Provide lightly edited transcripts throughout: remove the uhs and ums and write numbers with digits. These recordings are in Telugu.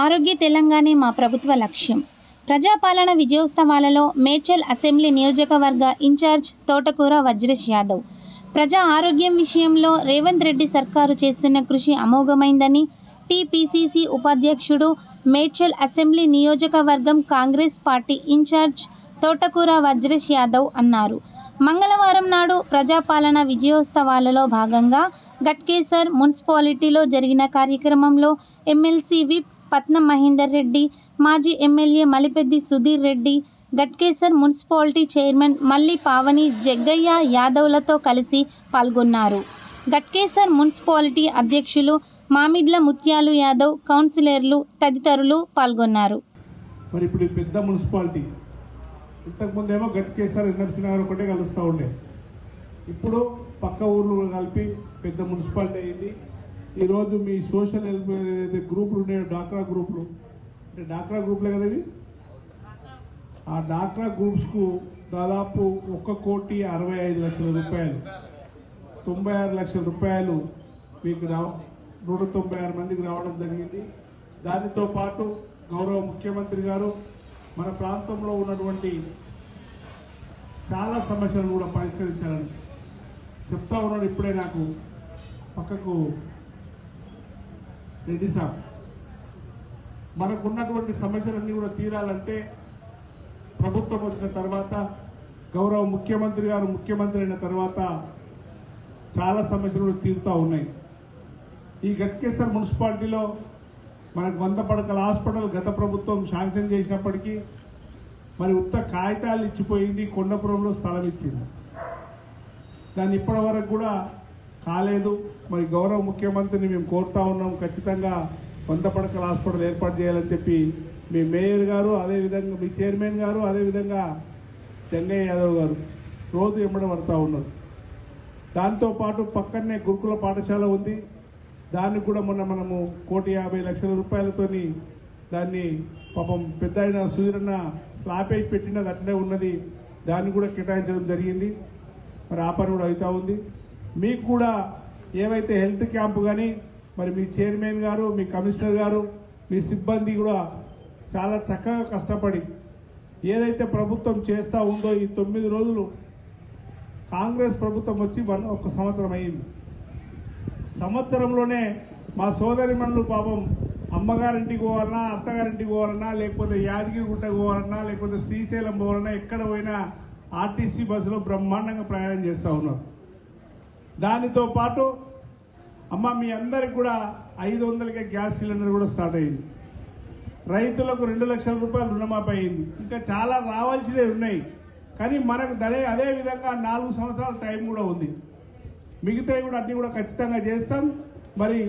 ఆరోగ్య తెలంగాణే మా ప్రభుత్వ లక్ష్యం. ప్రజాపాలన విజయోత్సవాలలో మేడ్చల్ అసెంబ్లీ నియోజకవర్గ ఇన్ఛార్జ్ తోటకూర వజ్రేష్ యాదవ్. ప్రజా ఆరోగ్యం విషయంలో రేవంత్ రెడ్డి సర్కారు చేస్తున్న కృషి అమోఘమైందని టీపీసీసీ ఉపాధ్యక్షుడు, మేడ్చల్ అసెంబ్లీ నియోజకవర్గం కాంగ్రెస్ పార్టీ ఇన్ఛార్జ్ తోటకూర వజ్రేష్ యాదవ్ అన్నారు. మంగళవారం నాడు ప్రజాపాలన విజయోత్సవాలలో భాగంగా ఘట్కేసర్ మున్సిపాలిటీలో జరిగిన కార్యక్రమంలో ఎమ్మెల్సీ విప్ పట్నం మహేందర్ రెడ్డి, మాజీ MLA Malipeddi Sudheer Reddy, Ghatkesar municipality chairman Malli Pavani Jaggayya యాదవ్లతో కలిసి పాల్గొన్నారు. ఘట్కేసర్ మున్సిపాలిటీ అధ్యక్షులు మామిడ్ల ముత్యాలు యాదవ్, కౌన్సిలర్లు తదితరులు పాల్గొన్నారు. మరి ఇప్పుడు పెద్ద మున్సిపాలిటీ, ఇంతకుముందేమో ఘట్కేసర్ ఎన్ఎంసీ నగర్ ఒకటే కలుస్తూ ఉండే, ఇప్పుడు పక్క ఊర్లు కలిపి పెద్ద మున్సిపాలిటీ అయింది. ఈరోజు మీ సోషల్ హెల్ప్ ఏదైతే గ్రూపులు ఉన్నాయో, డాక్రా గ్రూపులు, అంటే డాక్రా గ్రూపులే కదా ఇవి, ఆ డాక్రా గ్రూప్స్కు దాదాపు 1,65,00,000 రూపాయలు, 96 లక్షల రూపాయలు మీకు 196 మందికి రావడం జరిగింది. దానితో పాటు గౌరవ ముఖ్యమంత్రి గారు మన ప్రాంతంలో ఉన్నటువంటి చాలా సమస్యలు కూడా పరిష్కరించాలని చెప్తా ఉన్నాడు. ఇప్పుడే నాకు పక్కకు రెడ్డి సాబ్, మనకున్నటువంటి సమస్యలన్నీ కూడా తీరాలంటే ప్రభుత్వం వచ్చిన తర్వాత, గౌరవ ముఖ్యమంత్రి గారు ముఖ్యమంత్రి అయిన తర్వాత చాలా సమస్యలు కూడా తీరుతూ ఉన్నాయి. ఈ ఘట్కేసర్ మున్సిపాలిటీలో మనకు 100 పడకల హాస్పిటల్ గత ప్రభుత్వం శాంక్షన్ చేసినప్పటికీ మరి ఉత్త కాగితాలు ఇచ్చిపోయింది, కొండపురంలో స్థలం ఇచ్చింది, దాన్ని ఇప్పటి వరకు కూడా కాలేదు. మరి గౌరవ ముఖ్యమంత్రిని మేము కోరుతా ఉన్నాం, ఖచ్చితంగా 100 పడకల హాస్పిటల్ ఏర్పాటు చేయాలని చెప్పి మీ మేయర్ గారు, అదేవిధంగా మీ చైర్మన్ గారు, అదేవిధంగా చెంగయ్య యాదవ్ గారు రోజు ఎమ్మడబడతా ఉన్నారు. దాంతోపాటు పక్కనే గురుకుల పాఠశాల ఉంది, దాన్ని కూడా మొన్న మనము 1,50,00,000 రూపాయలతోని దాన్ని పాపం పెద్ద అయిన సుధీరన్న స్లాపేజ్ పెట్టినది అట్లే ఉన్నది, దాన్ని కూడా కేటాయించడం జరిగింది. మరి ఆ పని కూడా అవుతూ ఉంది. మీకు కూడా ఏవైతే హెల్త్ క్యాంపు కానీ మరి మీ చైర్మన్ గారు, మీ కమిషనర్ గారు, మీ సిబ్బంది కూడా చాలా చక్కగా కష్టపడి ఏదైతే ప్రభుత్వం చేస్తూ ఉందో, ఈ 9 రోజులు కాంగ్రెస్ ప్రభుత్వం వచ్చి 1 సంవత్సరం అయింది. సంవత్సరంలోనే మా సోదరిమణులు పాపం అమ్మగారింటికి పోవాలన్నా, అత్తగారింటికి పోవాలన్నా, లేకపోతే యాదగిరిగుట్ట పోవాలన్నా, లేకపోతే శ్రీశైలం పోవాలన్నా, ఎక్కడ పోయినా ఆర్టీసీ బస్సులో బ్రహ్మాండంగా ప్రయాణం చేస్తూ ఉన్నారు. దానితో పాటు అమ్మ మీ అందరికి కూడా 500కే గ్యాస్ సిలిండర్ కూడా స్టార్ట్ అయింది. రైతులకు 2 లక్షల రూపాయలు రుణమాఫీ అయింది. ఇంకా చాలా రావాల్సినవి ఉన్నాయి, కానీ మనకు అదే విధంగా 4 సంవత్సరాల టైం కూడా ఉంది. మిగతావి కూడా అన్ని కూడా ఖచ్చితంగా చేస్తాం. మరి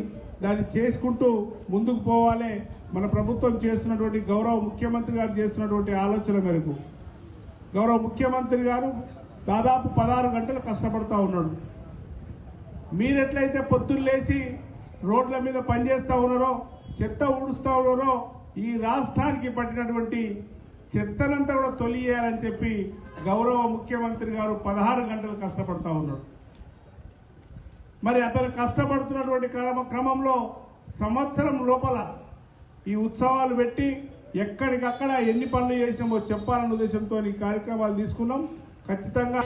దాన్ని చేసుకుంటూ ముందుకు పోవాలి. మన ప్రభుత్వం చేస్తున్నటువంటి, గౌరవ ముఖ్యమంత్రి గారు చేస్తున్నటువంటి ఆలోచన మేరకు గౌరవ ముఖ్యమంత్రి గారు దాదాపు 16 గంటలు కష్టపడుతూ ఉన్నాడు. మీరెట్లయితే పొద్దున్న లేచి రోడ్ల మీద పనిచేస్తూ ఉన్నారో, చెత్త ఊడుస్తూ ఉన్నారో, ఈ రాష్ట్రానికి పట్టినటువంటి చెత్తనంతా కూడా తొలియాలని చెప్పి గౌరవ ముఖ్యమంత్రి గారు 16 గంటలు కష్టపడుతూ ఉన్నాడు. మరి అతను కష్టపడుతున్నటువంటి క్రమంలో సంవత్సరం లోపల ఈ ఉత్సవాలు పెట్టి ఎక్కడికక్కడ ఎన్ని పనులు చేసినామో చెప్పాలన్న ఉద్దేశంతో ఈ కార్యక్రమాలు తీసుకున్నాం. ఖచ్చితంగా